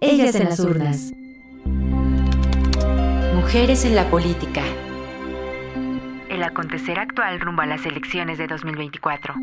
Ellas en las urnas. Mujeres en la política. El acontecer actual rumbo a las elecciones de 2024.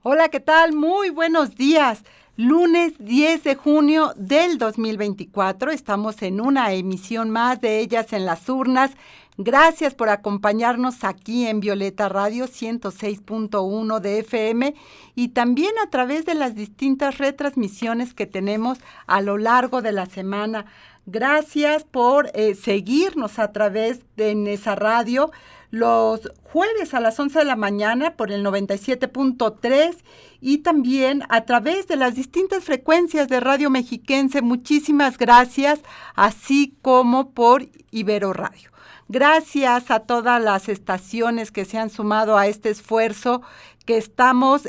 Hola, ¿qué tal? Muy buenos días. Lunes 10 de junio del 2024. Estamos en una emisión más de Ellas en las urnas. Gracias por acompañarnos aquí en Violeta Radio 106.1 de FM y también a través de las distintas retransmisiones que tenemos a lo largo de la semana. Gracias por seguirnos a través de Nesa Radio los jueves a las 11 de la mañana por el 97.3 y también a través de las distintas frecuencias de Radio Mexiquense. Muchísimas gracias, así como por Ibero Radio. Gracias a todas las estaciones que se han sumado a este esfuerzo que estamos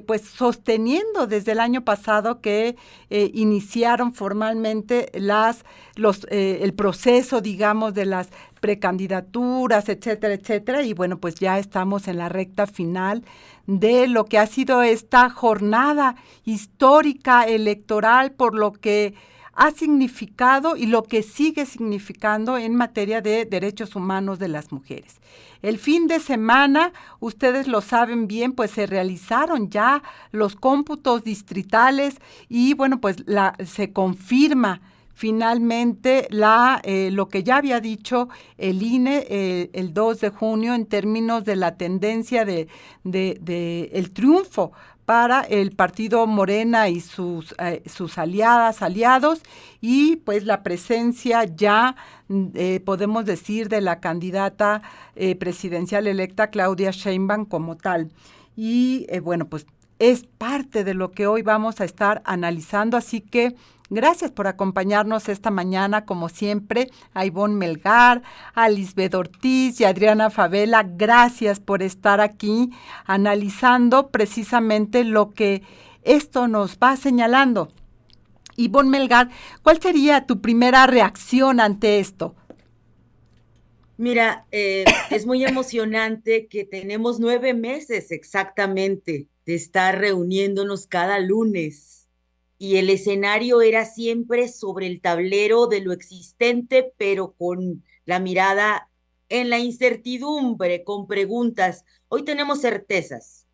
pues sosteniendo desde el año pasado que iniciaron formalmente el proceso, digamos, de las precandidaturas, etcétera, etcétera. Y bueno, pues ya estamos en la recta final de lo que ha sido esta jornada histórica electoral, por lo que ha significado y lo que sigue significando en materia de derechos humanos de las mujeres. El fin de semana, ustedes lo saben bien, pues se realizaron ya los cómputos distritales y bueno, pues se confirma finalmente lo que ya había dicho el INE el 2 de junio en términos de la tendencia de el triunfo para el partido Morena y sus aliados, y pues la presencia ya, podemos decir, de la candidata presidencial electa Claudia Sheinbaum como tal. Y bueno, pues es parte de lo que hoy vamos a estar analizando, así que gracias por acompañarnos esta mañana, como siempre, a Ivonne Melgar, a Lisbeth Ortiz y a Adriana Favela. Gracias por estar aquí analizando precisamente lo que esto nos va señalando. Ivonne Melgar, ¿cuál sería tu primera reacción ante esto? Mira, es muy emocionante que tenemos 9 meses exactamente de estar reuniéndonos cada lunes. Y el escenario era siempre sobre el tablero de lo existente, pero con la mirada en la incertidumbre, con preguntas. Hoy tenemos certezas,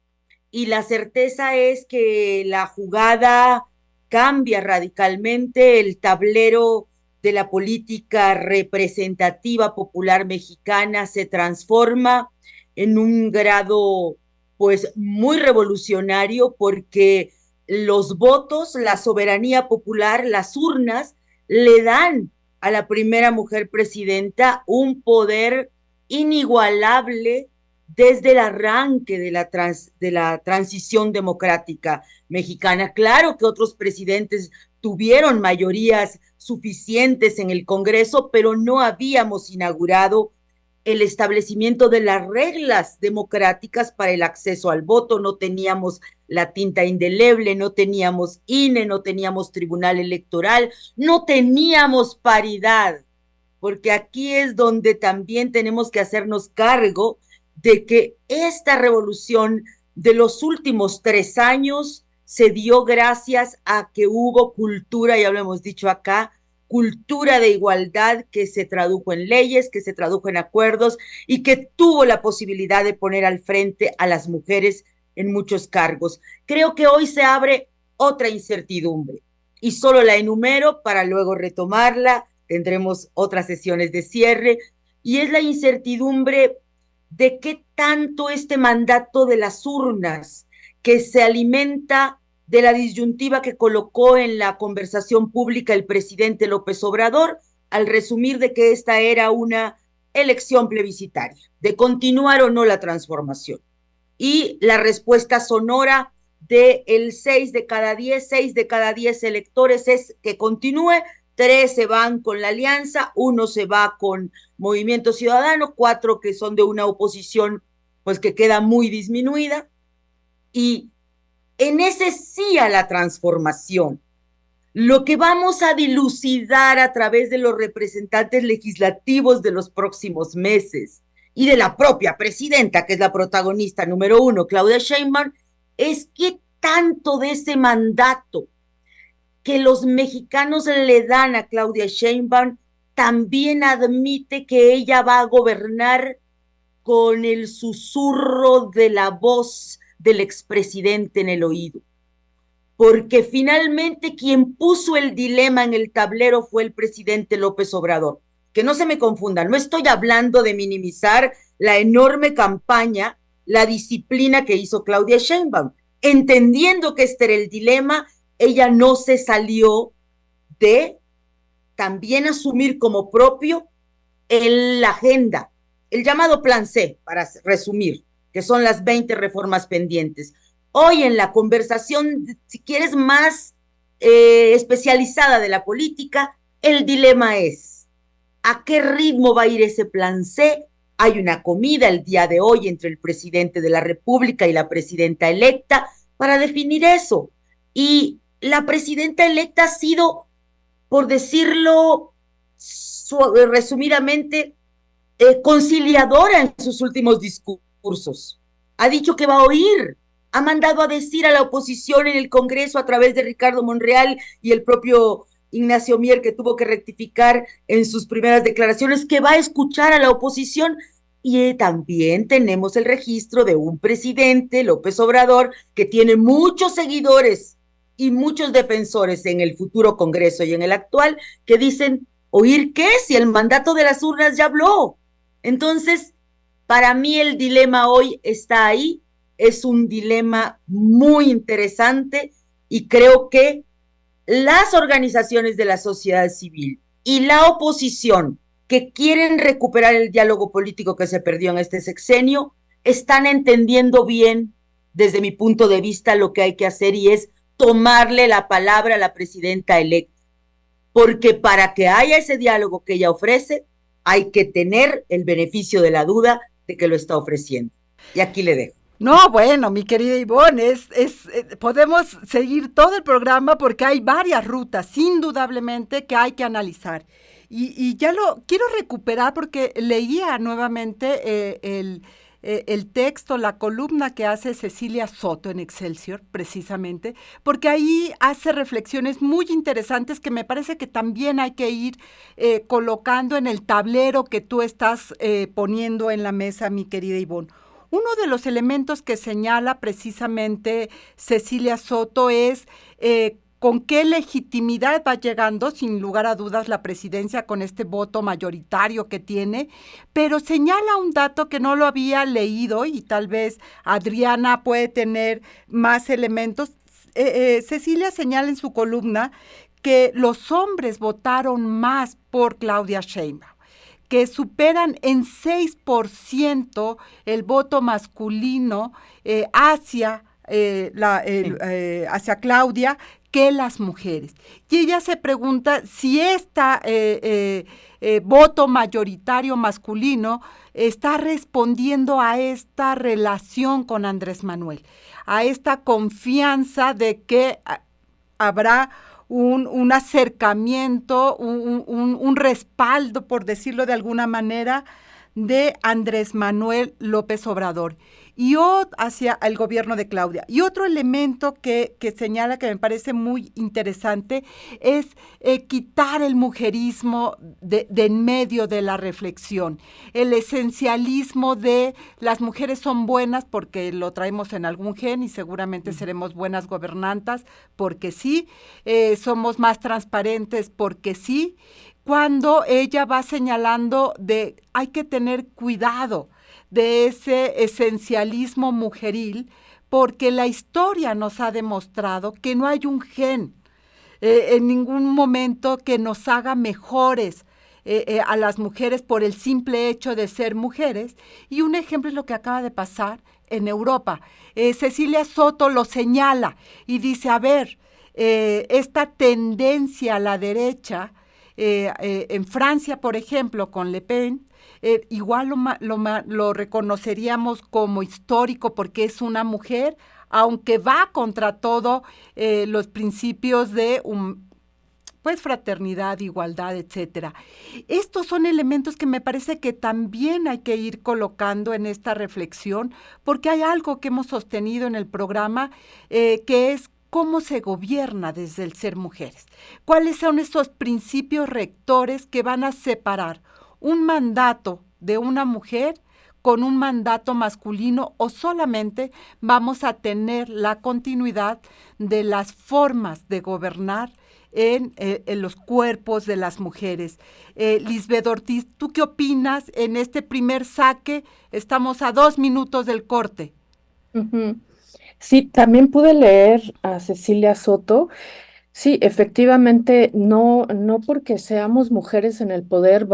y la certeza es que la jugada cambia radicalmente, el tablero de la política representativa popular mexicana se transforma en un grado pues muy revolucionario, porque los votos, la soberanía popular, las urnas, le dan a la primera mujer presidenta un poder inigualable desde el arranque de la transición democrática mexicana. Claro que otros presidentes tuvieron mayorías suficientes en el Congreso, pero no habíamos inaugurado el establecimiento de las reglas democráticas para el acceso al voto. No teníamos la tinta indeleble, no teníamos INE, no teníamos Tribunal Electoral, no teníamos paridad, porque aquí es donde también tenemos que hacernos cargo de que esta revolución de los últimos 3 años se dio gracias a que hubo cultura, ya lo hemos dicho acá, cultura de igualdad que se tradujo en leyes, que se tradujo en acuerdos y que tuvo la posibilidad de poner al frente a las mujeres en muchos cargos. Creo que hoy se abre otra incertidumbre y solo la enumero para luego retomarla. Tendremos otras sesiones de cierre, y es la incertidumbre de qué tanto este mandato de las urnas, que se alimenta de la disyuntiva que colocó en la conversación pública el presidente López Obrador, al resumir de que esta era una elección plebiscitaria, de continuar o no la transformación. Y la respuesta sonora de 6 de cada 10 electores es que continúe. 3 se van con la alianza, 1 se va con Movimiento Ciudadano, 4 que son de una oposición pues que queda muy disminuida. Y en ese sí a la transformación, lo que vamos a dilucidar a través de los representantes legislativos de los próximos meses y de la propia presidenta, que es la protagonista número 1, Claudia Sheinbaum, es qué tanto efecto de ese mandato que los mexicanos le dan a Claudia Sheinbaum, también admite que ella va a gobernar con el susurro de la voz del expresidente en el oído. Porque finalmente quien puso el dilema en el tablero fue el presidente López Obrador. Que no se me confundan, no estoy hablando de minimizar la enorme campaña, la disciplina que hizo Claudia Sheinbaum. Entendiendo que este era el dilema, ella no se salió de también asumir como propio la agenda, el llamado Plan C, para resumir, que son las 20 reformas pendientes. Hoy en la conversación, si quieres, más especializada de la política, el dilema es, ¿a qué ritmo va a ir ese Plan C? Hay una comida el día de hoy entre el presidente de la República y la presidenta electa para definir eso. Y la presidenta electa ha sido, por decirlo resumidamente, conciliadora en sus últimos discursos. Ha dicho que va a oír, ha mandado a decir a la oposición en el Congreso a través de Ricardo Monreal y el propio Ignacio Mier, que tuvo que rectificar en sus primeras declaraciones, que va a escuchar a la oposición. Y también tenemos el registro de un presidente, López Obrador, que tiene muchos seguidores y muchos defensores en el futuro Congreso y en el actual, que dicen, ¿oír qué? Si el mandato de las urnas ya habló. Entonces, para mí el dilema hoy está ahí, es un dilema muy interesante y creo que las organizaciones de la sociedad civil y la oposición que quieren recuperar el diálogo político que se perdió en este sexenio, están entendiendo bien, desde mi punto de vista, lo que hay que hacer y es tomarle la palabra a la presidenta electa. Porque para que haya ese diálogo que ella ofrece, hay que tener el beneficio de la duda de que lo está ofreciendo. Y aquí le dejo. No, bueno, mi querida Ivonne, podemos seguir todo el programa porque hay varias rutas, indudablemente, que hay que analizar. Y ya lo quiero recuperar porque leía nuevamente el texto, la columna que hace Cecilia Soto en Excelsior, precisamente, porque ahí hace reflexiones muy interesantes que me parece que también hay que ir colocando en el tablero que tú estás poniendo en la mesa, mi querida Ivonne. Uno de los elementos que señala precisamente Cecilia Soto es con qué legitimidad va llegando, sin lugar a dudas, la presidencia con este voto mayoritario que tiene, pero señala un dato que no lo había leído y tal vez Adriana puede tener más elementos. Cecilia señala en su columna que los hombres votaron más por Claudia Sheinbaum, que superan en 6% el voto masculino hacia Claudia que las mujeres. Y ella se pregunta si voto mayoritario masculino está respondiendo a esta relación con Andrés Manuel, a esta confianza de que habrá un acercamiento, un respaldo, por decirlo de alguna manera, de Andrés Manuel López Obrador y hacia el gobierno de Claudia. Y otro elemento que señala que me parece muy interesante es quitar el mujerismo de en medio de la reflexión, el esencialismo de las mujeres son buenas porque lo traemos en algún gen y seguramente seremos buenas gobernantas porque sí, somos más transparentes porque sí, cuando ella va señalando hay que tener cuidado de ese esencialismo mujeril, porque la historia nos ha demostrado que no hay un gen en ningún momento que nos haga mejores a las mujeres por el simple hecho de ser mujeres. Y un ejemplo es lo que acaba de pasar en Europa. Cecilia Soto lo señala y dice, a ver, esta tendencia a la derecha, en Francia, por ejemplo, con Le Pen, igual lo reconoceríamos como histórico porque es una mujer, aunque va contra todo los principios de fraternidad, igualdad, etcétera. Estos son elementos que me parece que también hay que ir colocando en esta reflexión, porque hay algo que hemos sostenido en el programa, que es cómo se gobierna desde el ser mujeres. ¿Cuáles son esos principios rectores que van a separar un mandato de una mujer con un mandato masculino, o solamente vamos a tener la continuidad de las formas de gobernar en los cuerpos de las mujeres? Lisbeth Ortiz, ¿tú qué opinas en este primer saque? Estamos a 2 minutos del corte. Ujú. Sí, también pude leer a Cecilia Soto. Sí, efectivamente, no porque seamos mujeres en el poder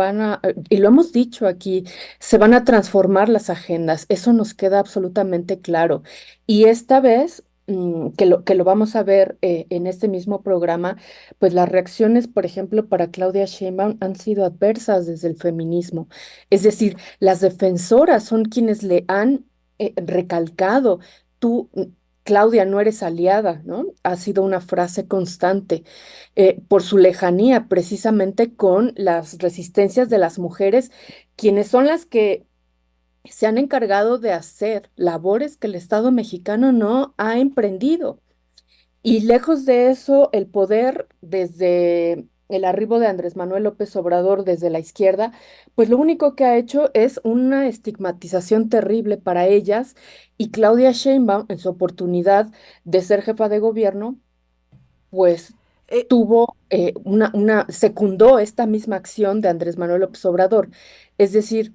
y lo hemos dicho aquí, se van a transformar las agendas. Eso nos queda absolutamente claro. Y esta vez, que lo vamos a ver en este mismo programa, pues las reacciones, por ejemplo, para Claudia Sheinbaum han sido adversas desde el feminismo. Es decir, las defensoras son quienes le han recalcado. Tú, Claudia, no eres aliada, ¿no? Ha sido una frase constante por su lejanía precisamente con las resistencias de las mujeres, quienes son las que se han encargado de hacer labores que el Estado mexicano no ha emprendido. Y lejos de eso, el poder desde el arribo de Andrés Manuel López Obrador desde la izquierda, pues lo único que ha hecho es una estigmatización terrible para ellas, y Claudia Sheinbaum, en su oportunidad de ser jefa de gobierno, pues Eh, secundó esta misma acción de Andrés Manuel López Obrador. Es decir,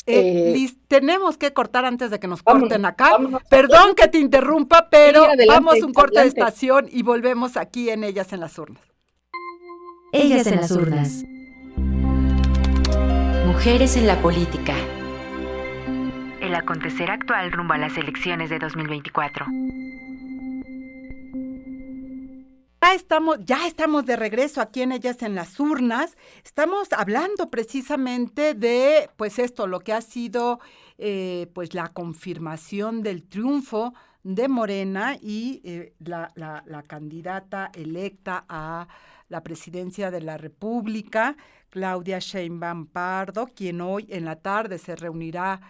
Liz, tenemos que cortar antes de que nos vámonos, corten acá. vámonos. Perdón que te interrumpa, Sí, pero adelante, vamos a un corte de adelante. estación y volvemos aquí en Ellas en las Urnas. Ellas en las urnas. Mujeres en la política. El acontecer actual rumbo a las elecciones de 2024. Ya estamos de regreso aquí en Ellas en las Urnas. Estamos hablando precisamente de, pues esto, lo que ha sido, pues la confirmación del triunfo de Morena y la candidata electa a la presidencia de la República, Claudia Sheinbaum Pardo, quien hoy en la tarde se reunirá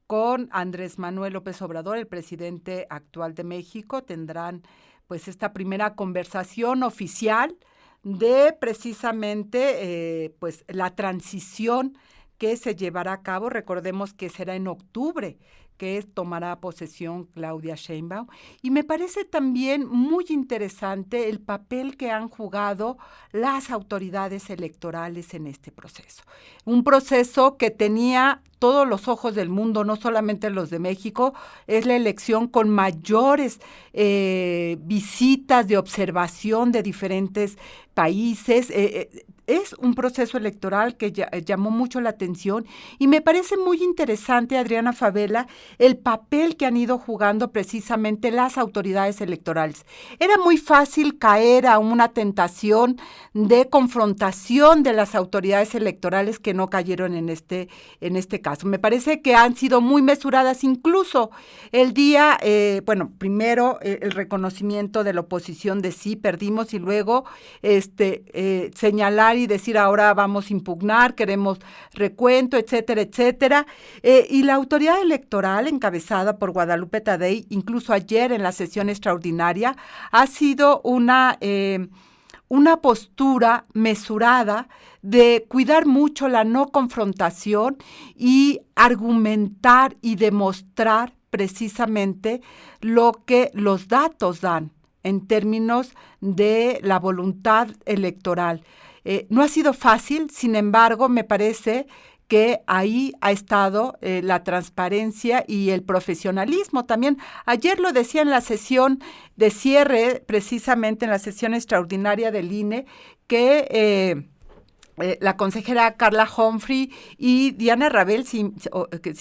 con Andrés Manuel López Obrador, el presidente actual de México. Tendrán pues esta primera conversación oficial de precisamente pues la transición que se llevará a cabo. Recordemos que será en octubre que tomará posesión Claudia Sheinbaum. Y me parece también muy interesante el papel que han jugado las autoridades electorales en este proceso. Un proceso que tenía todos los ojos del mundo, no solamente los de México. Es la elección con mayores visitas de observación de diferentes países. Es un proceso electoral que llamó mucho la atención, y me parece muy interesante, Adriana Favela, el papel que han ido jugando precisamente las autoridades electorales. Era muy fácil caer a una tentación de confrontación de las autoridades electorales, que no cayeron en este caso. Me parece que han sido muy mesuradas, incluso el día, primero el reconocimiento de la oposición de sí, perdimos, y luego señalar y decir ahora vamos a impugnar, queremos recuento, etcétera, etcétera. Y la autoridad electoral, encabezada por Guadalupe Tadei, incluso ayer en la sesión extraordinaria, ha sido una postura mesurada de cuidar mucho la no confrontación y argumentar y demostrar precisamente lo que los datos dan en términos de la voluntad electoral. No ha sido fácil, sin embargo, me parece que ahí ha estado la transparencia y el profesionalismo también. Ayer lo decía en la sesión de cierre, precisamente en la sesión extraordinaria del INE, que la consejera Carla Humphrey y Diana Rabel, si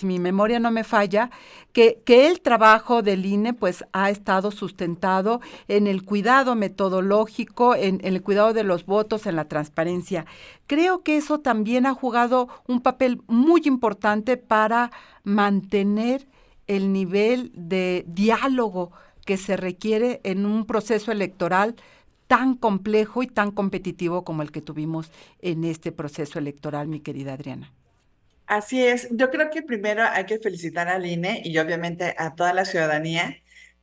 mi memoria no me falla, que el trabajo del INE pues ha estado sustentado en el cuidado metodológico, en el cuidado de los votos, en la transparencia. Creo que eso también ha jugado un papel muy importante para mantener el nivel de diálogo que se requiere en un proceso electoral tan complejo y tan competitivo como el que tuvimos en este proceso electoral, mi querida Adriana. Así es, yo creo que primero hay que felicitar al INE y obviamente a toda la ciudadanía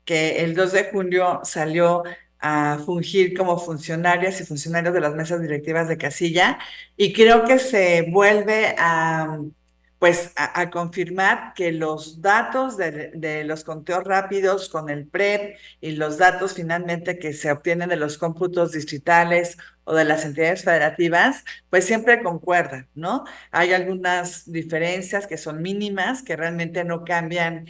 que el 2 de junio salió a fungir como funcionarias y funcionarios de las mesas directivas de casilla, y creo que se vuelve a confirmar que los datos de los conteos rápidos con el PREP y los datos finalmente que se obtienen de los cómputos distritales o de las entidades federativas, pues siempre concuerdan, ¿no? Hay algunas diferencias que son mínimas, que realmente no cambian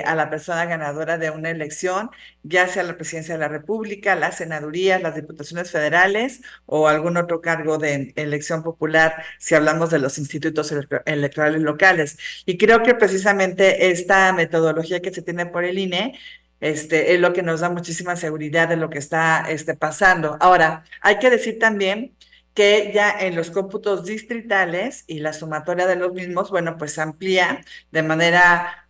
a la persona ganadora de una elección, ya sea la presidencia de la República, las senadurías, las diputaciones federales o algún otro cargo de elección popular, si hablamos de los institutos electorales locales. Y creo que precisamente esta metodología que se tiene por el INE es lo que nos da muchísima seguridad de lo que está pasando. Ahora, hay que decir también que ya en los cómputos distritales y la sumatoria de los mismos, bueno, pues amplía de manera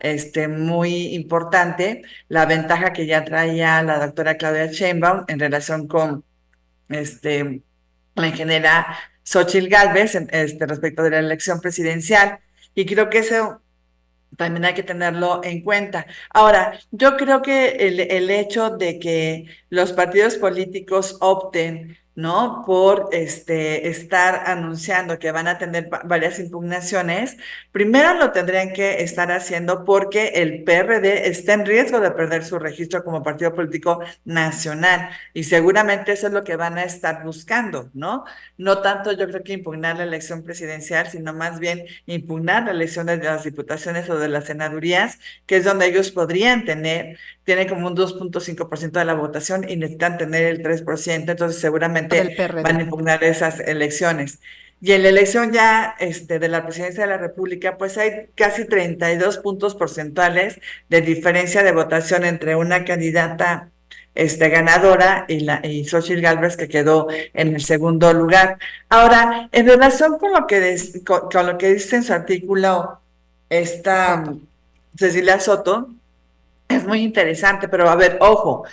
muy importante la ventaja que ya traía la doctora Claudia Sheinbaum en relación con la ingeniera Xóchitl Gálvez respecto de la elección presidencial. Y creo que eso también hay que tenerlo en cuenta. Ahora, yo creo que el hecho de que los partidos políticos opten, ¿no?, por estar anunciando que van a tener varias impugnaciones, primero lo tendrían que estar haciendo porque el PRD está en riesgo de perder su registro como partido político nacional, y seguramente eso es lo que van a estar buscando, ¿no? No tanto yo creo que impugnar la elección presidencial, sino más bien impugnar la elección de las diputaciones o de las senadurías, que es donde ellos podrían tienen como un 2.5% de la votación y necesitan tener el 3%, entonces seguramente Del PRD. van a impugnar esas elecciones. Y en la elección ya de la presidencia de la República, pues hay casi 32 puntos porcentuales de diferencia de votación entre una candidata ganadora y Xóchitl Gálvez, que quedó en el segundo lugar. Ahora, en relación con lo que con lo que dice en su artículo esta Cecilia Soto, es muy interesante, pero a ver, ojo,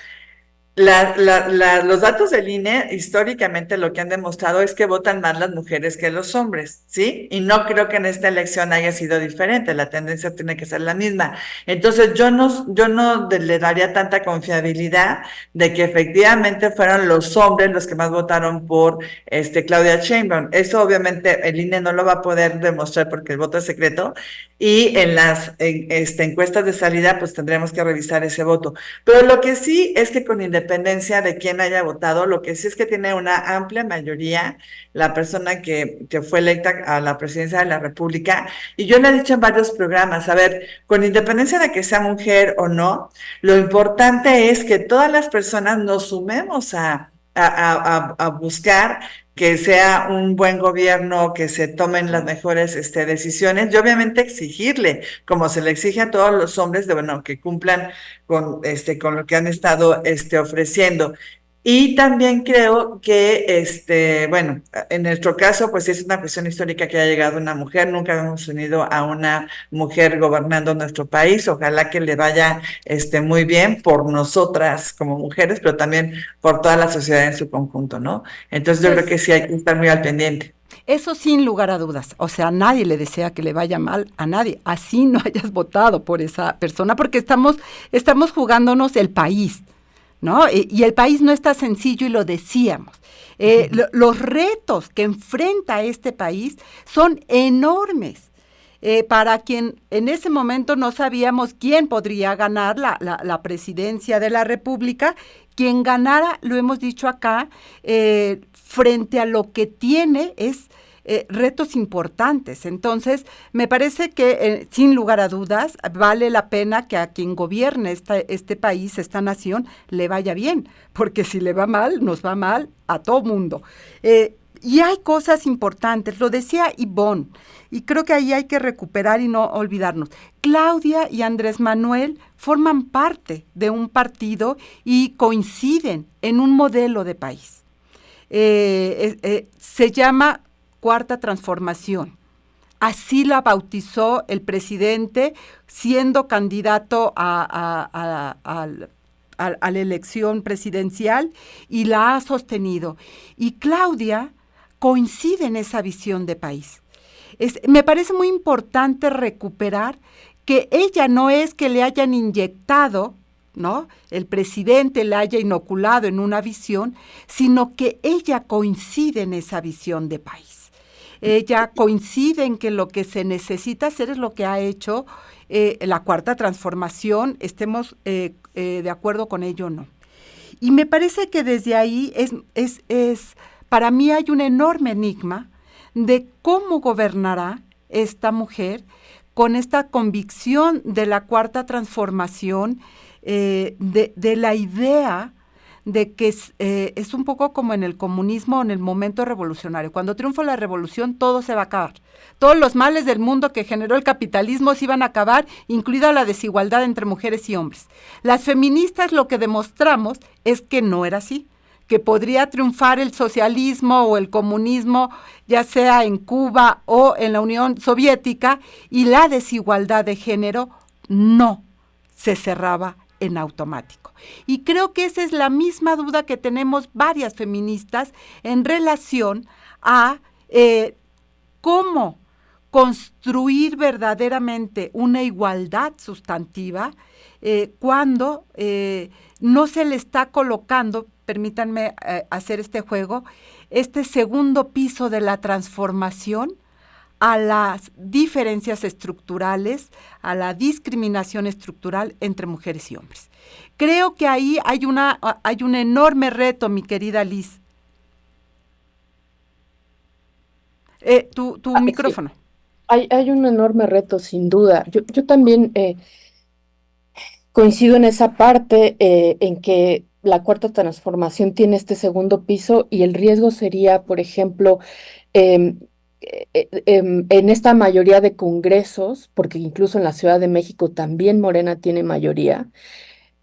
los datos del INE históricamente lo que han demostrado es que votan más las mujeres que los hombres, ¿sí? Y no creo que en esta elección haya sido diferente, la tendencia tiene que ser la misma. Entonces yo no le daría tanta confiabilidad de que efectivamente fueron los hombres los que más votaron por Claudia Sheinbaum. Eso obviamente el INE no lo va a poder demostrar porque el voto es secreto, y en las encuestas de salida pues tendremos que revisar ese voto. Pero lo que sí es que con independencia de quién haya votado, lo que sí es que tiene una amplia mayoría la persona que fue electa a la presidencia de la República. Y yo le he dicho en varios programas, a ver, con independencia de que sea mujer o no, lo importante es que todas las personas nos sumemos a buscar que sea un buen gobierno, que se tomen las mejores decisiones, y obviamente exigirle, como se le exige a todos los hombres, que cumplan con lo que han estado ofreciendo. Y también creo que, en nuestro caso, pues es una cuestión histórica que ha llegado una mujer, nunca habíamos tenido a una mujer gobernando nuestro país, ojalá que le vaya muy bien por nosotras como mujeres, pero también por toda la sociedad en su conjunto, ¿no? Entonces yo creo que sí hay que estar muy al pendiente. Eso sin lugar a dudas, o sea, nadie le desea que le vaya mal a nadie, así no hayas votado por esa persona, porque estamos jugándonos el país, ¿no? Y el país no está sencillo y lo decíamos. Los retos que enfrenta este país son enormes. Para quien en ese momento no sabíamos quién podría ganar la presidencia de la República, quien ganara, lo hemos dicho acá, frente a lo que tiene es retos importantes. Entonces, me parece que sin lugar a dudas vale la pena que a quien gobierne este país, esta nación, le vaya bien, porque si le va mal, nos va mal a todo mundo. Y hay cosas importantes, lo decía Ivonne, y creo que ahí hay que recuperar y no olvidarnos. Claudia y Andrés Manuel forman parte de un partido y coinciden en un modelo de país. Se llama Cuarta Transformación. Así la bautizó el presidente siendo candidato a la elección presidencial, y la ha sostenido. Y Claudia coincide en esa visión de país. Me parece muy importante recuperar que ella no es que le hayan inyectado ¿no?, el presidente la haya inoculado en una visión, sino que ella coincide en esa visión de país. Ella coincide en que lo que se necesita hacer es lo que ha hecho la Cuarta Transformación, estemos de acuerdo con ello o no. Y me parece que desde ahí para mí hay un enorme enigma de cómo gobernará esta mujer con esta convicción de la Cuarta Transformación, de la idea de que es un poco como en el comunismo, en el momento revolucionario. Cuando triunfa la revolución, todo se va a acabar. Todos los males del mundo que generó el capitalismo se iban a acabar, incluida la desigualdad entre mujeres y hombres. Las feministas lo que demostramos es que no era así, que podría triunfar el socialismo o el comunismo, ya sea en Cuba o en la Unión Soviética, y la desigualdad de género no se cerraba en automático. Y creo que esa es la misma duda que tenemos varias feministas en relación a cómo construir verdaderamente una igualdad sustantiva cuando no se le está colocando, permítanme hacer este juego, este segundo piso de la transformación a las diferencias estructurales, a la discriminación estructural entre mujeres y hombres. Creo que ahí hay un enorme reto, mi querida Liz. Tu micrófono. Sí. Hay un enorme reto, sin duda. Yo también coincido en esa parte, en que la Cuarta Transformación tiene este segundo piso y el riesgo sería, por ejemplo, en esta mayoría de congresos, porque incluso en la Ciudad de México también Morena tiene mayoría,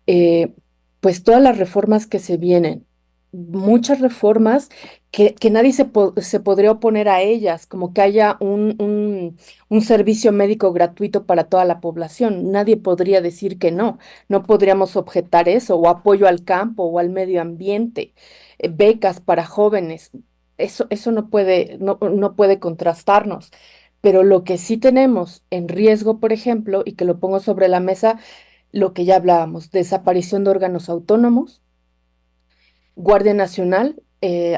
eh, pues todas las reformas que se vienen, muchas reformas que nadie se podría oponer a ellas, como que haya un servicio médico gratuito para toda la población. Nadie podría decir que no podríamos objetar eso, o apoyo al campo o al medio ambiente, becas para jóvenes. Eso no puede contrastarnos. Pero lo que sí tenemos en riesgo, por ejemplo, y que lo pongo sobre la mesa, lo que ya hablábamos, desaparición de órganos autónomos, Guardia Nacional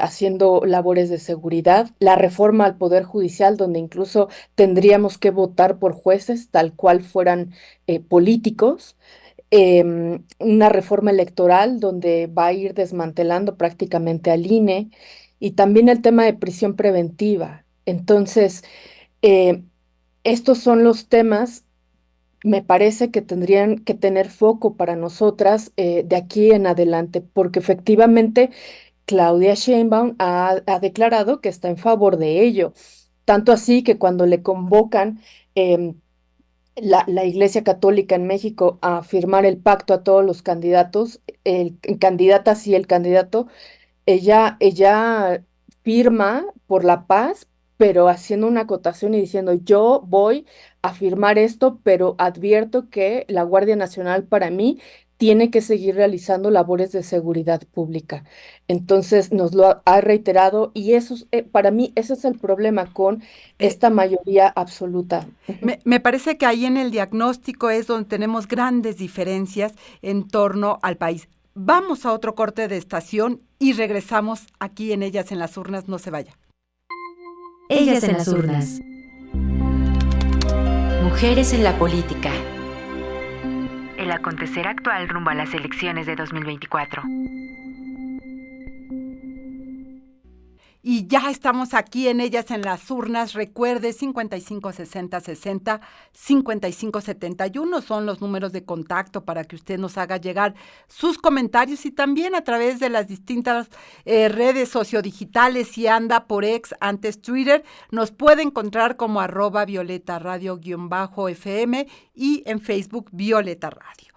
haciendo labores de seguridad, la reforma al Poder Judicial, donde incluso tendríamos que votar por jueces tal cual fueran políticos, una reforma electoral donde va a ir desmantelando prácticamente al INE, y también el tema de prisión preventiva. Entonces, eh, estos son los temas, me parece, que tendrían que tener foco para nosotras de aquí en adelante, porque efectivamente Claudia Sheinbaum ha declarado que está en favor de ello. Tanto así que cuando le convocan la Iglesia Católica en México a firmar el pacto a todos los candidatos, candidatas y el candidato, ella firma por la paz, pero haciendo una acotación y diciendo: yo voy a firmar esto, pero advierto que la Guardia Nacional para mí tiene que seguir realizando labores de seguridad pública. Entonces nos lo ha reiterado, y para mí ese es el problema con Eh, esta mayoría absoluta. Ujú. me parece que ahí en el diagnóstico es donde tenemos grandes diferencias en torno al país. Vamos a otro corte de estación y regresamos aquí en Ellas en las Urnas. No se vaya. Ellas en las urnas. Mujeres en la política. El acontecer actual rumbo a las elecciones de 2024. Y ya estamos aquí en Ellas en las Urnas. Recuerde, 556060, 5571 son los números de contacto para que usted nos haga llegar sus comentarios, y también a través de las distintas redes sociodigitales. Si anda por X, antes Twitter, nos puede encontrar como @Violeta Radio_FM y en Facebook Violeta Radio.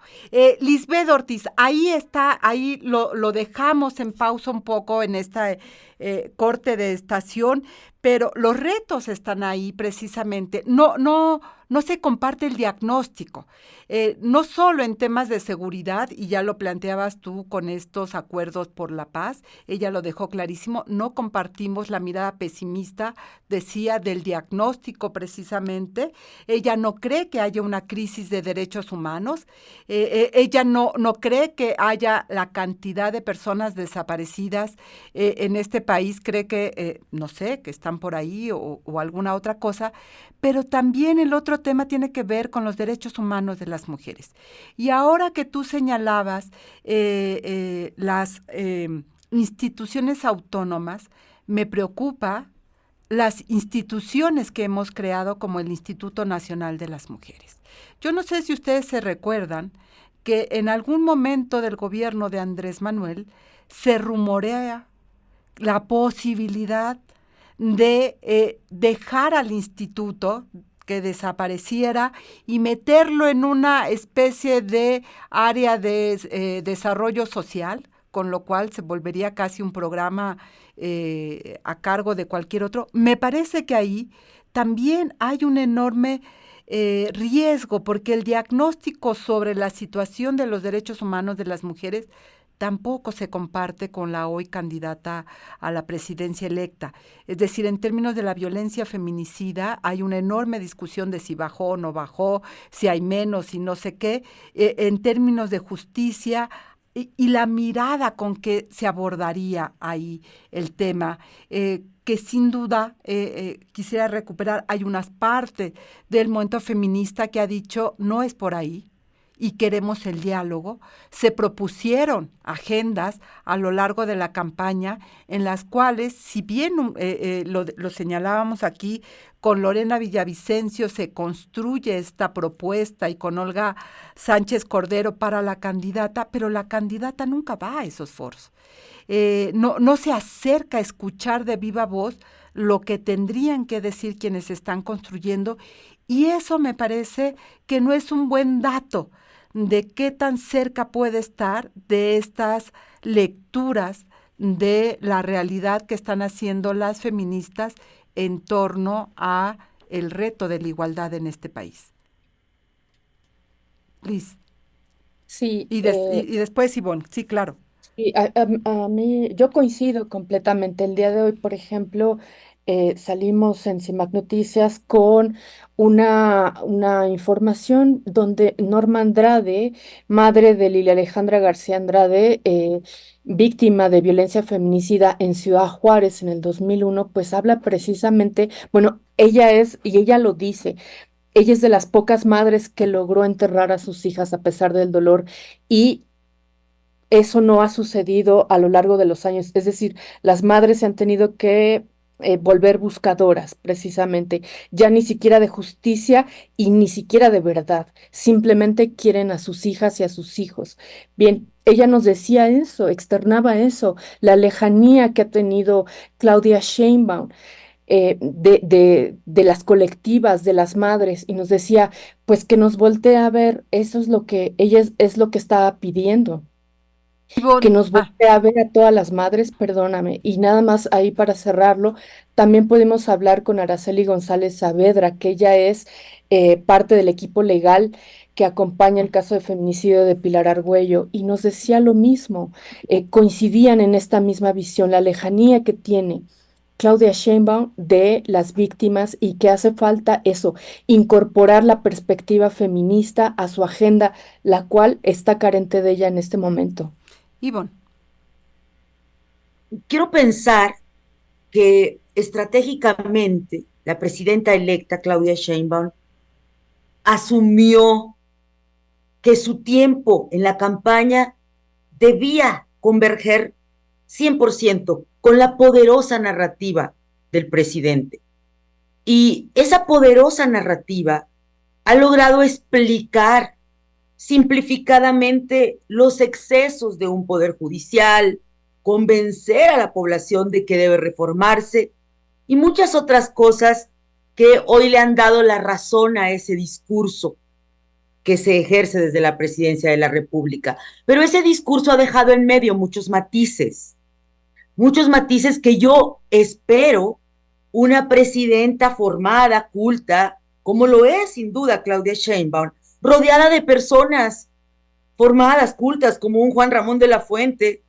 Lisbeth Ortiz, ahí está, ahí lo dejamos en pausa un poco en esta corte de estación, pero los retos están ahí precisamente. No no se comparte el diagnóstico, no solo en temas de seguridad, y ya lo planteabas tú con estos acuerdos por la paz, ella lo dejó clarísimo, no compartimos la mirada pesimista, decía, del diagnóstico precisamente, ella no cree que haya una crisis de derechos humanos, ella no cree que haya la cantidad de personas desaparecidas en este país, cree que, no sé, que están por ahí o alguna otra cosa, pero también el otro tema tiene que ver con los derechos humanos de las mujeres. Y ahora que tú señalabas las instituciones autónomas, me preocupa las instituciones que hemos creado como el Instituto Nacional de las Mujeres. Yo no sé si ustedes se recuerdan que en algún momento del gobierno de Andrés Manuel se rumorea la posibilidad de dejar al instituto, que desapareciera y meterlo en una especie de área de desarrollo social, con lo cual se volvería casi un programa a cargo de cualquier otro. Me parece que ahí también hay un enorme riesgo, porque el diagnóstico sobre la situación de los derechos humanos de las mujeres tampoco se comparte con la hoy candidata a la presidencia electa. Es decir, en términos de la violencia feminicida, hay una enorme discusión de si bajó o no bajó, si hay menos y no sé qué. En términos de justicia y la mirada con que se abordaría ahí el tema, que sin duda quisiera recuperar. Hay unas partes del movimiento feminista que ha dicho no es por ahí, y queremos el diálogo. Se propusieron agendas a lo largo de la campaña en las cuales, si bien lo señalábamos aquí, con Lorena Villavicencio se construye esta propuesta y con Olga Sánchez Cordero para la candidata, pero la candidata nunca va a esos foros. No se acerca a escuchar de viva voz lo que tendrían que decir quienes están construyendo, y eso me parece que no es un buen dato de qué tan cerca puede estar de estas lecturas de la realidad que están haciendo las feministas en torno a el reto de la igualdad en este país. Liz. Sí, Y después Ivonne, sí, claro. y a mí, yo coincido completamente. El día de hoy, por ejemplo, salimos en CIMAC Noticias con una información donde Norma Andrade, madre de Lilia Alejandra García Andrade, víctima de violencia feminicida en Ciudad Juárez en el 2001, pues habla precisamente, bueno, ella es, y ella lo dice, ella es de las pocas madres que logró enterrar a sus hijas a pesar del dolor, y eso no ha sucedido a lo largo de los años. Es decir, las madres se han tenido que volver buscadoras, precisamente, ya ni siquiera de justicia y ni siquiera de verdad. Simplemente quieren a sus hijas y a sus hijos. Bien, ella nos decía eso, externaba eso, la lejanía que ha tenido Claudia Sheinbaum. De las colectivas, de las madres, y nos decía, pues que nos voltee a ver, eso es lo que ella es lo que estaba pidiendo, que Ivonne, nos voltee a ver a todas las madres, perdóname. Y nada más ahí para cerrarlo, también podemos hablar con Araceli González Saavedra, que ella es parte del equipo legal que acompaña el caso de feminicidio de Pilar Argüello, y nos decía lo mismo, coincidían en esta misma visión, la lejanía que tiene Claudia Sheinbaum de las víctimas, y que hace falta eso, incorporar la perspectiva feminista a su agenda, la cual está carente de ella en este momento. Ivonne. Quiero pensar que estratégicamente la presidenta electa, Claudia Sheinbaum, asumió que su tiempo en la campaña debía converger 100% con la poderosa narrativa del presidente. Y esa poderosa narrativa ha logrado explicar simplificadamente los excesos de un poder judicial, convencer a la población de que debe reformarse y muchas otras cosas que hoy le han dado la razón a ese discurso que se ejerce desde la presidencia de la República. Pero ese discurso ha dejado en medio muchos matices que yo espero una presidenta formada, culta, como lo es sin duda Claudia Sheinbaum, rodeada de personas formadas, cultas, como un Juan Ramón de la Fuente,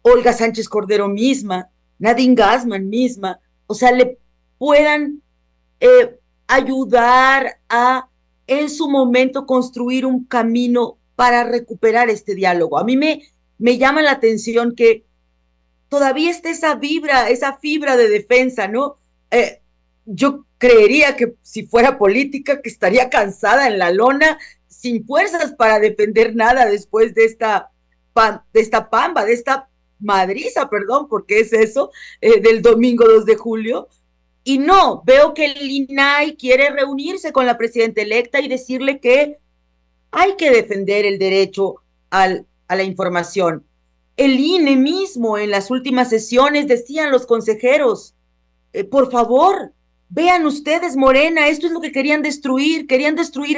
Olga Sánchez Cordero misma, Nadine Gassman misma, o sea, le puedan ayudar a en su momento construir un camino para recuperar este diálogo. A mí me llama la atención que todavía está esa fibra de defensa, ¿no? Yo creería que si fuera política, que estaría cansada en la lona, sin fuerzas para defender nada después de esta pamba, de esta madriza, perdón, porque es eso, del domingo 2 de julio. Y no, veo que el INAI quiere reunirse con la presidenta electa y decirle que hay que defender el derecho a la información. El INE mismo en las últimas sesiones decían los consejeros, por favor, vean ustedes, Morena, esto es lo que querían destruir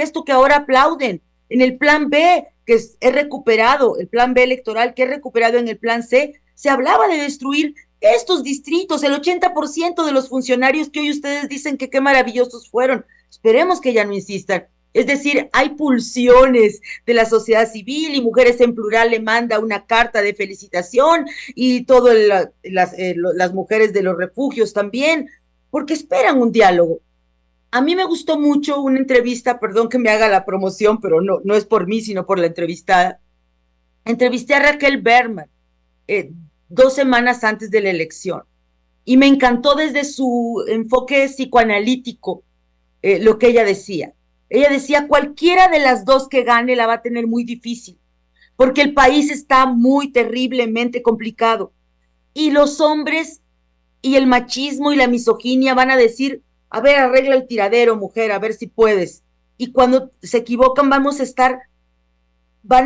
esto que ahora aplauden. En el plan B, que es recuperado, el plan B electoral que es recuperado en el plan C, se hablaba de destruir estos distritos, el 80% de los funcionarios que hoy ustedes dicen que qué maravillosos fueron. Esperemos que ya no insistan. Es decir, hay pulsiones de la sociedad civil y Mujeres en Plural le manda una carta de felicitación y todas las mujeres de los refugios también, porque esperan un diálogo. A mí me gustó mucho una entrevista, perdón que me haga la promoción, pero no es por mí, sino por la entrevistada. Entrevisté a Raquel Berman 2 semanas antes de la elección y me encantó desde su enfoque psicoanalítico lo que ella decía. Ella decía, cualquiera de las dos que gane la va a tener muy difícil, porque el país está muy terriblemente complicado. Y los hombres y el machismo y la misoginia van a decir, a ver, arregla el tiradero, mujer, a ver si puedes. Y cuando se equivocan van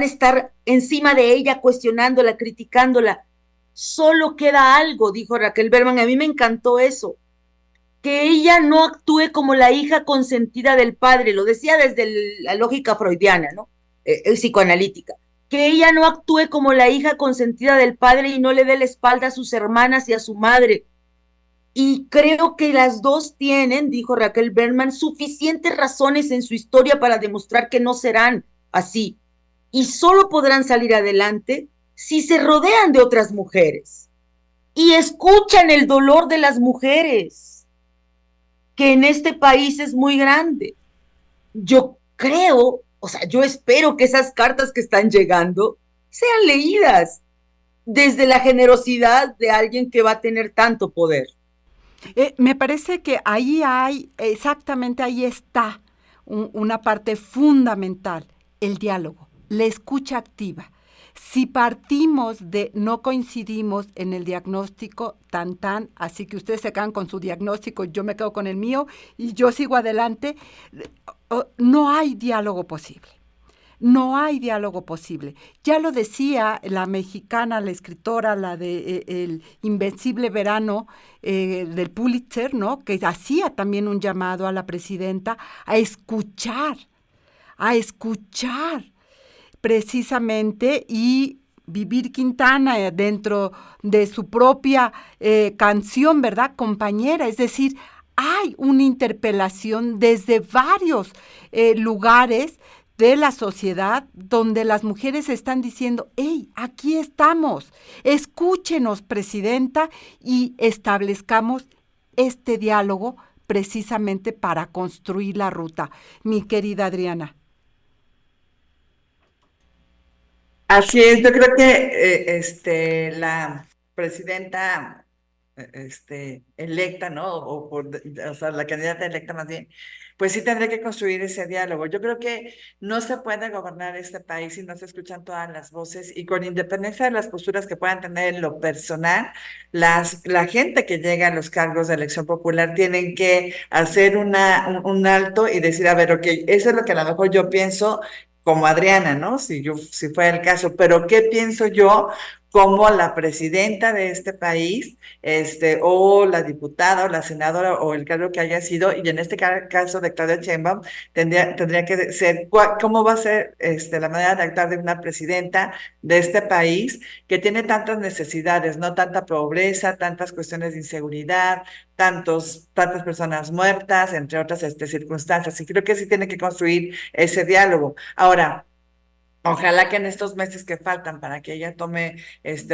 a estar encima de ella, cuestionándola, criticándola. Solo queda algo, dijo Raquel Berman, a mí me encantó eso, que ella no actúe como la hija consentida del padre, lo decía desde la lógica freudiana, ¿no? Psicoanalítica, que ella no actúe como la hija consentida del padre y no le dé la espalda a sus hermanas y a su madre. Y creo que las dos tienen, dijo Raquel Berman, suficientes razones en su historia para demostrar que no serán así. Y solo podrán salir adelante si se rodean de otras mujeres y escuchan el dolor de las mujeres, que en este país es muy grande. Yo creo, o sea, yo espero que esas cartas que están llegando sean leídas desde la generosidad de alguien que va a tener tanto poder. Me parece que ahí exactamente ahí está una parte fundamental, el diálogo, la escucha activa. Si partimos de no coincidimos en el diagnóstico, así que ustedes se quedan con su diagnóstico, yo me quedo con el mío y yo sigo adelante, no hay diálogo posible. No hay diálogo posible. Ya lo decía la mexicana, la escritora, la de El Invencible Verano del Pulitzer, ¿no? Que hacía también un llamado a la presidenta a escuchar precisamente, y Vivir Quintana dentro de su propia canción, ¿verdad? Compañera, es decir, hay una interpelación desde varios lugares de la sociedad donde las mujeres están diciendo, hey, aquí estamos, escúchenos, presidenta, y establezcamos este diálogo precisamente para construir la ruta. Mi querida Adriana. Así es, yo creo que la presidenta electa, ¿no? O sea, la candidata electa más bien, pues sí tendrá que construir ese diálogo. Yo creo que no se puede gobernar este país si no se escuchan todas las voces y con independencia de las posturas que puedan tener en lo personal, la gente que llega a los cargos de elección popular tienen que hacer un alto y decir, a ver, ok, eso es lo que a lo mejor yo pienso como Adriana, ¿no? Si fuera el caso, pero ¿qué pienso yo como la presidenta de este país, o la diputada o la senadora o el cargo que haya sido, y en este caso de Claudia Sheinbaum, tendría que ser cómo va a ser la manera de actuar de una presidenta de este país que tiene tantas necesidades, no tanta pobreza, tantas cuestiones de inseguridad, tantas personas muertas, entre otras circunstancias. Y creo que sí tiene que construir ese diálogo. Ahora, ojalá que en estos meses que faltan para que ella tome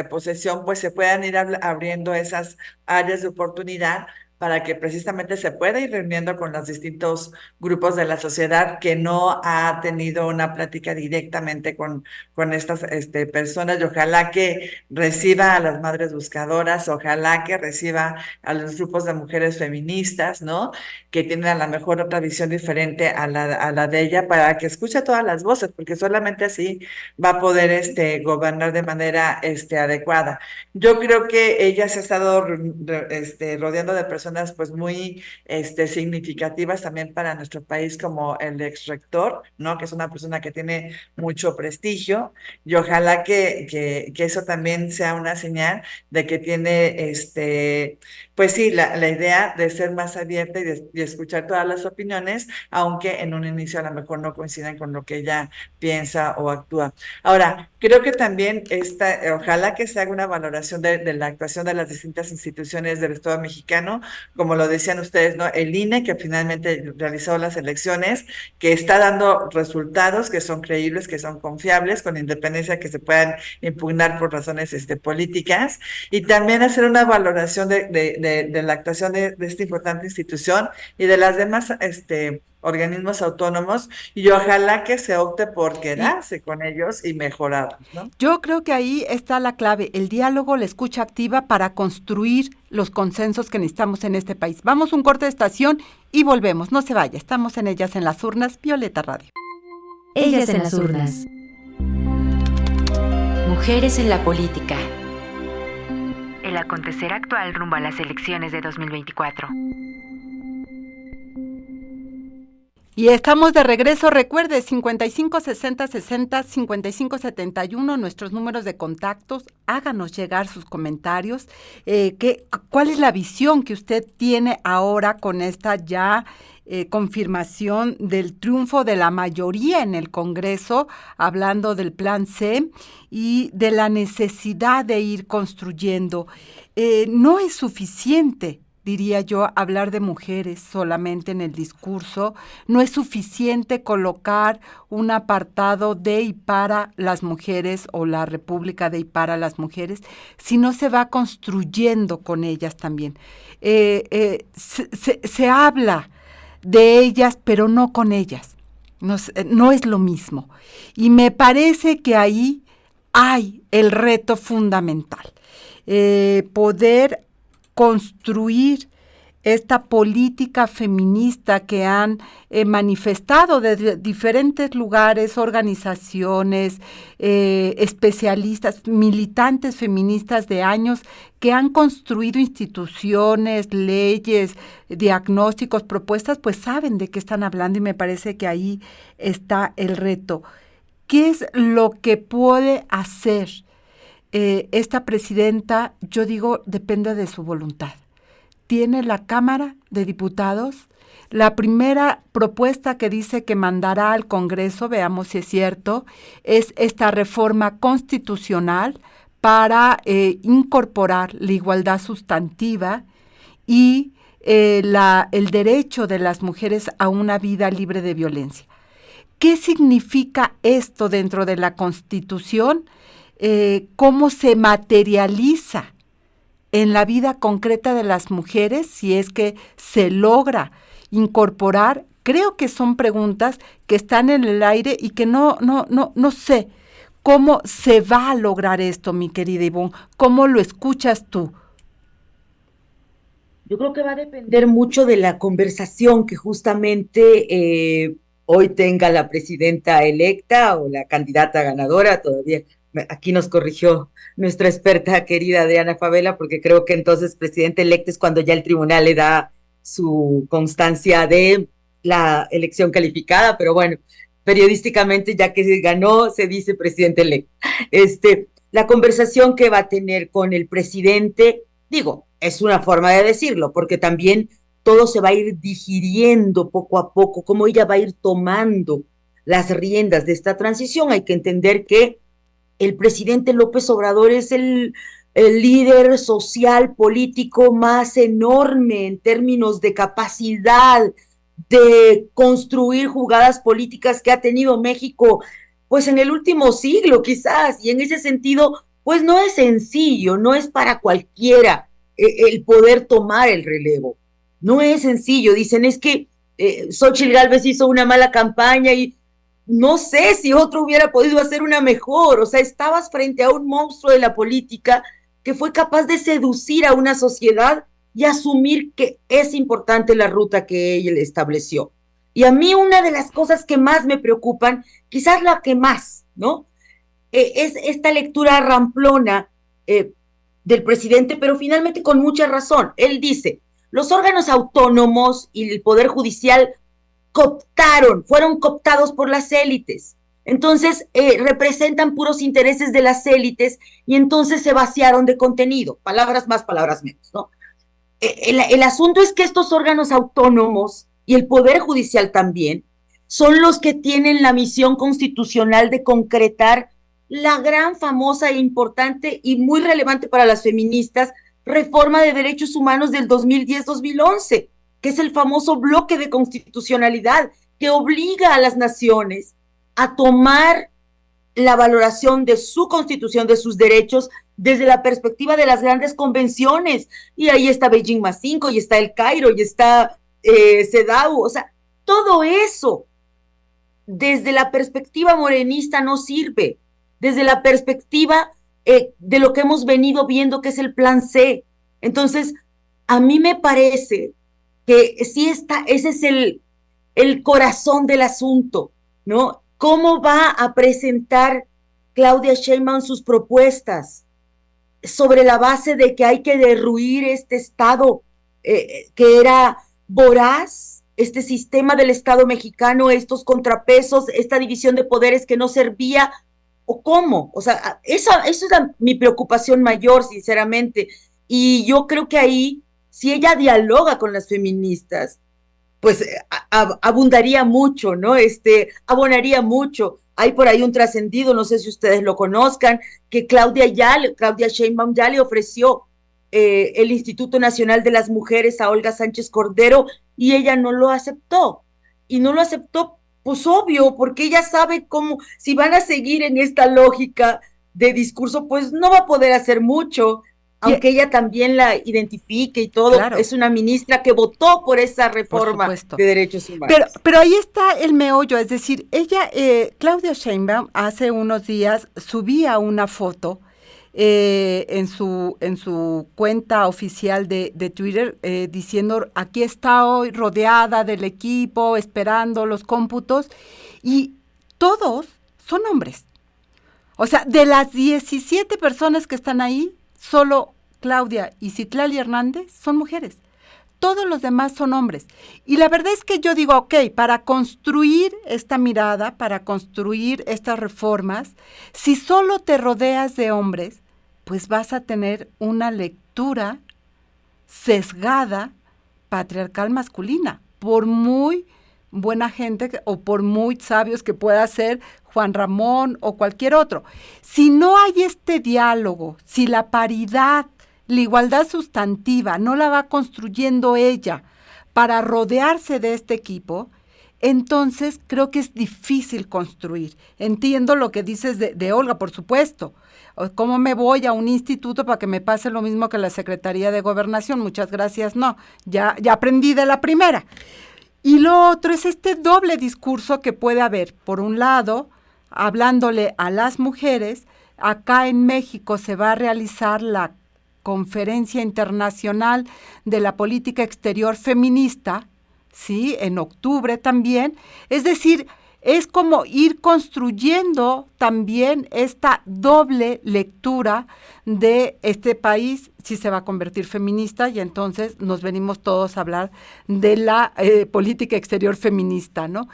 posesión, pues se puedan ir abriendo esas áreas de oportunidad para que precisamente se pueda ir reuniendo con los distintos grupos de la sociedad que no ha tenido una plática directamente con estas personas, y ojalá que reciba a las madres buscadoras, ojalá que reciba a los grupos de mujeres feministas, ¿no? Que tienen a lo mejor otra visión diferente a la de ella, para que escuche todas las voces, porque solamente así va a poder gobernar de manera adecuada. Yo creo que ella se ha estado rodeando de personas pues muy significativas también para nuestro país, como el ex rector, ¿no? Que es una persona que tiene mucho prestigio, y ojalá que eso también sea una señal de que tiene pues sí, la idea de ser más abierta y escuchar todas las opiniones, aunque en un inicio a lo mejor no coinciden con lo que ella piensa o actúa. Ahora, creo que también ojalá que se haga una valoración de la actuación de las distintas instituciones del Estado mexicano, como lo decían ustedes, ¿no? El INE, que finalmente realizó las elecciones, que está dando resultados que son creíbles, que son confiables, con independencia que se puedan impugnar por razones políticas, y también hacer una valoración de la actuación de esta importante institución y de las demás organismos autónomos, y ojalá que se opte por quedarse con ellos y mejorarlos, ¿no? Yo creo que ahí está la clave, el diálogo, la escucha activa para construir los consensos que necesitamos en este país. Vamos a un corte de estación y volvemos. No se vaya, estamos en Ellas en las Urnas, Violeta Radio. Ellas en las urnas. Mujeres en la política. El acontecer actual rumbo a las elecciones de 2024. Y estamos de regreso. Recuerde, 55 60 60 55 71, nuestros números de contactos. Háganos llegar sus comentarios. ¿Cuál es la visión que usted tiene ahora con esta ya confirmación del triunfo de la mayoría en el Congreso, hablando del Plan C y de la necesidad de ir construyendo? No es suficiente, diría yo, hablar de mujeres solamente en el discurso. No es suficiente colocar un apartado de y para las mujeres o la República de y para las mujeres, sino se va construyendo con ellas también. Se habla de ellas, pero no con ellas. No es lo mismo. Y me parece que ahí hay el reto fundamental. Poder construir esta política feminista que han manifestado desde diferentes lugares, organizaciones, especialistas, militantes feministas de años que han construido instituciones, leyes, diagnósticos, propuestas, pues saben de qué están hablando, y me parece que ahí está el reto. ¿Qué es lo que puede hacer esta presidenta? Yo digo, depende de su voluntad. Tiene la Cámara de Diputados. La primera propuesta que dice que mandará al Congreso, veamos si es cierto, es esta reforma constitucional para incorporar la igualdad sustantiva y el derecho de las mujeres a una vida libre de violencia. ¿Qué significa esto dentro de la Constitución? ¿Cómo se materializa en la vida concreta de las mujeres, si es que se logra incorporar? Creo que son preguntas que están en el aire y que no sé cómo se va a lograr esto, mi querida Ivonne. ¿Cómo lo escuchas tú? Yo creo que va a depender mucho de la conversación que justamente hoy tenga la presidenta electa o la candidata ganadora. Todavía aquí nos corrigió nuestra experta querida Adriana Favela, porque creo que entonces presidente electo es cuando ya el tribunal le da su constancia de la elección calificada, pero bueno, periodísticamente ya que ganó se dice presidente electo. la conversación que va a tener con el presidente, digo, es una forma de decirlo, porque también todo se va a ir digiriendo poco a poco, cómo ella va a ir tomando las riendas de esta transición. Hay que entender que el presidente López Obrador es el líder social, político más enorme en términos de capacidad de construir jugadas políticas que ha tenido México, pues en el último siglo quizás, y en ese sentido, pues no es sencillo, no es para cualquiera el poder tomar el relevo. No es sencillo, dicen, es que Xóchitl Gálvez hizo una mala campaña y no sé si otro hubiera podido hacer una mejor. O sea, estabas frente a un monstruo de la política que fue capaz de seducir a una sociedad y asumir que es importante la ruta que ella estableció. Y a mí una de las cosas que más me preocupan, quizás la que más, ¿no? Es esta lectura ramplona del presidente, pero finalmente con mucha razón. Él dice, los órganos autónomos y el Poder Judicial fueron cooptados por las élites. Entonces, representan puros intereses de las élites y entonces se vaciaron de contenido. Palabras más, palabras menos, ¿no? El asunto es que estos órganos autónomos y el Poder Judicial también son los que tienen la misión constitucional de concretar la gran, famosa e importante y muy relevante para las feministas reforma de derechos humanos del 2010-2011, que es el famoso bloque de constitucionalidad que obliga a las naciones a tomar la valoración de su constitución, de sus derechos, desde la perspectiva de las grandes convenciones. Y ahí está Beijing +5, y está el Cairo, y está CEDAW. O sea, todo eso, desde la perspectiva morenista, no sirve. Desde la perspectiva de lo que hemos venido viendo, que es el plan C. Entonces, a mí me parece que sí está, ese es el corazón del asunto, ¿no? ¿Cómo va a presentar Claudia Sheinbaum sus propuestas sobre la base de que hay que derruir este Estado que era voraz, este sistema del Estado mexicano, estos contrapesos, esta división de poderes que no servía? ¿O cómo? O sea, eso es mi preocupación mayor, sinceramente. Y yo creo que ahí, si ella dialoga con las feministas, pues abundaría mucho, ¿no? Abonaría mucho. Hay por ahí un trascendido, no sé si ustedes lo conozcan, que Claudia Sheinbaum ya le ofreció el Instituto Nacional de las Mujeres a Olga Sánchez Cordero y ella no lo aceptó. Y no lo aceptó, pues obvio, porque ella sabe cómo, si van a seguir en esta lógica de discurso, pues no va a poder hacer mucho. Aunque ella también la identifique y todo, claro. Es una ministra que votó por esa reforma de derechos humanos. Pero ahí está el meollo, es decir, ella, Claudia Sheinbaum, hace unos días subía una foto en su cuenta oficial de Twitter diciendo, aquí está hoy rodeada del equipo, esperando los cómputos, y todos son hombres. O sea, de las 17 personas que están ahí, solo Claudia y Citlali Hernández son mujeres. Todos los demás son hombres. Y la verdad es que yo digo, ok, para construir esta mirada, para construir estas reformas, si solo te rodeas de hombres, pues vas a tener una lectura sesgada, patriarcal masculina, por muy buena gente o por muy sabios que pueda ser Juan Ramón o cualquier otro. Si no hay este diálogo, si la paridad, la igualdad sustantiva no la va construyendo ella para rodearse de este equipo, entonces creo que es difícil construir. Entiendo lo que dices de Olga, por supuesto. ¿Cómo me voy a un instituto para que me pase lo mismo que la Secretaría de Gobernación? Muchas gracias, no. Ya aprendí de la primera. Y lo otro es este doble discurso que puede haber. Por un lado, hablándole a las mujeres, acá en México se va a realizar la Conferencia Internacional de la Política Exterior Feminista, ¿sí? En octubre también. Es decir, es como ir construyendo también esta doble lectura de este país, si se va a convertir feminista, y entonces nos venimos todos a hablar de la política exterior feminista, ¿no?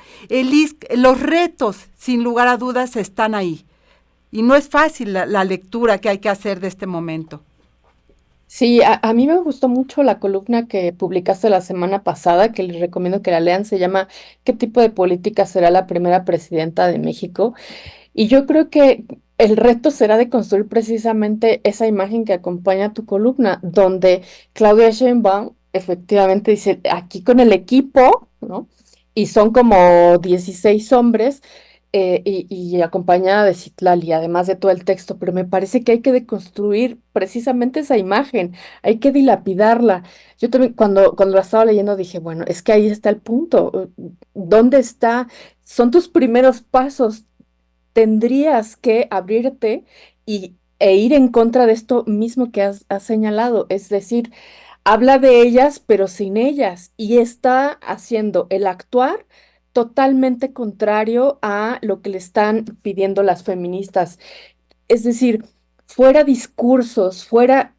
Los retos, sin lugar a dudas, están ahí. y no es fácil la lectura que hay que hacer de este momento. Sí, a mí me gustó mucho la columna que publicaste la semana pasada, que les recomiendo que la lean, se llama ¿Qué tipo de política será la primera presidenta de México? Y yo creo que el reto será de construir precisamente esa imagen que acompaña tu columna, donde Claudia Sheinbaum efectivamente dice, aquí con el equipo, ¿no? Y son como 16 hombres, y acompañada de Citlali, además de todo el texto, pero me parece que hay que deconstruir precisamente esa imagen, hay que dilapidarla. Yo también cuando la estaba leyendo dije, bueno, es que ahí está el punto. ¿Dónde está? Son tus primeros pasos. Tendrías que abrirte e ir en contra de esto mismo que has señalado, es decir, habla de ellas, pero sin ellas, y está haciendo el actuar totalmente contrario a lo que le están pidiendo las feministas. Es decir, fuera discursos, o sea,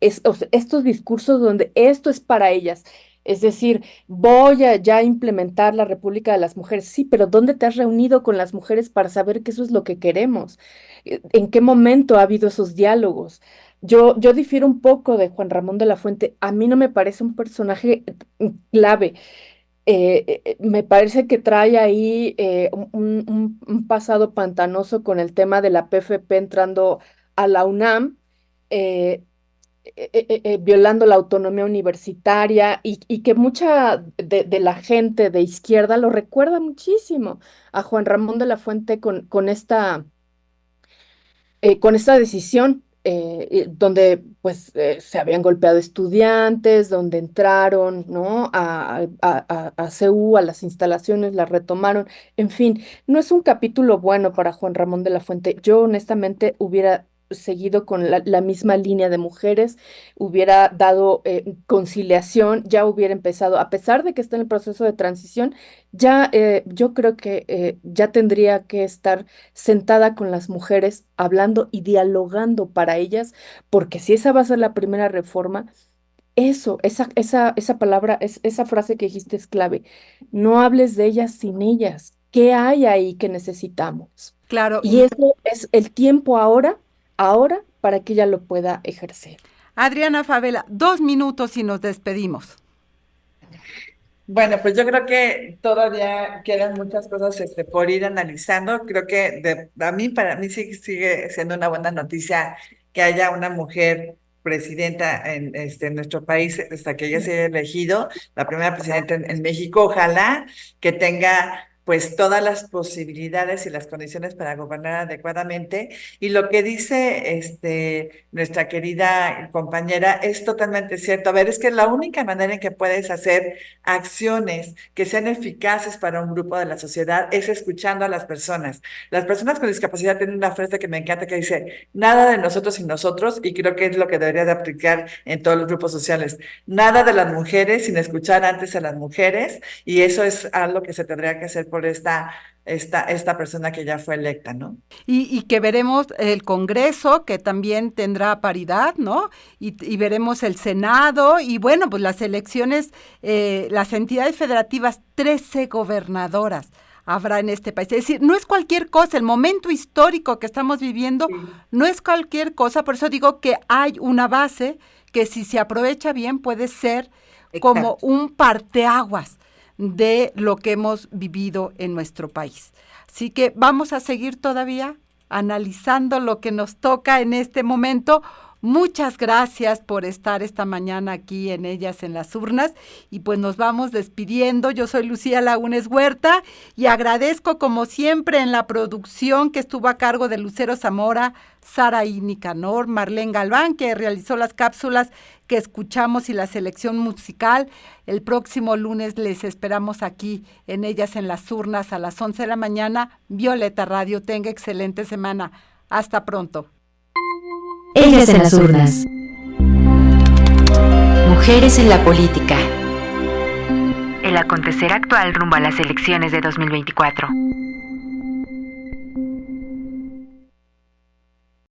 estos discursos donde esto es para ellas. Es decir, voy a ya implementar la República de las Mujeres. Sí, pero ¿dónde te has reunido con las mujeres para saber que eso es lo que queremos? ¿En qué momento ha habido esos diálogos? Yo difiero un poco de Juan Ramón de la Fuente. A mí no me parece un personaje clave. Me parece que trae ahí un pasado pantanoso con el tema de la PFP entrando a la UNAM, eh, violando la autonomía universitaria y que mucha de la gente de izquierda lo recuerda muchísimo a Juan Ramón de la Fuente con esta decisión, donde pues se habían golpeado estudiantes, donde entraron, ¿no? A CU, a las instalaciones, las retomaron, en fin, no es un capítulo bueno para Juan Ramón de la Fuente. Yo honestamente hubiera seguido con la misma línea de mujeres, hubiera dado conciliación, ya hubiera empezado, a pesar de que está en el proceso de transición, ya yo creo que ya tendría que estar sentada con las mujeres, hablando y dialogando para ellas, porque si esa va a ser la primera reforma, esa palabra, esa frase que dijiste es clave. No hables de ellas sin ellas. ¿Qué hay ahí que necesitamos? Claro. Y eso es el tiempo ahora para que ella lo pueda ejercer. Adriana Favela, 2 minutos y nos despedimos. Bueno, pues yo creo que todavía quedan muchas cosas por ir analizando. Creo que para mí sí sigue siendo una buena noticia que haya una mujer presidenta en nuestro país hasta que ella sea elegido, la primera presidenta en México. Ojalá que tenga pues todas las posibilidades y las condiciones para gobernar adecuadamente. Y lo que dice nuestra querida compañera es totalmente cierto. A ver, es que la única manera en que puedes hacer acciones que sean eficaces para un grupo de la sociedad es escuchando a las personas. Las personas con discapacidad tienen una frase que me encanta que dice, nada de nosotros sin nosotros, y creo que es lo que debería de aplicar en todos los grupos sociales. Nada de las mujeres sin escuchar antes a las mujeres, y eso es algo que se tendría que hacer por esta persona que ya fue electa, ¿no? Y que veremos el Congreso, que también tendrá paridad, ¿no? Y veremos el Senado, y bueno, pues las elecciones, las entidades federativas, 13 gobernadoras habrá en este país. Es decir, no es cualquier cosa, el momento histórico que estamos viviendo no es cualquier cosa, por eso digo que hay una base que si se aprovecha bien puede ser como un parteaguas de lo que hemos vivido en nuestro país. Así que vamos a seguir todavía analizando lo que nos toca en este momento. Muchas gracias por estar esta mañana aquí en Ellas en las Urnas, y pues nos vamos despidiendo. Yo soy Lucía Lagunes Huerta y agradezco como siempre en la producción que estuvo a cargo de Lucero Zamora, Saraí Nicanor, Marlene Galván, que realizó las cápsulas que escuchamos y la selección musical. El próximo lunes les esperamos aquí en Ellas en las Urnas a las 11 de la mañana. Violeta Radio, tenga excelente semana. Hasta pronto. Ellas en las urnas. Mujeres en la política. El acontecer actual rumbo a las elecciones de 2024.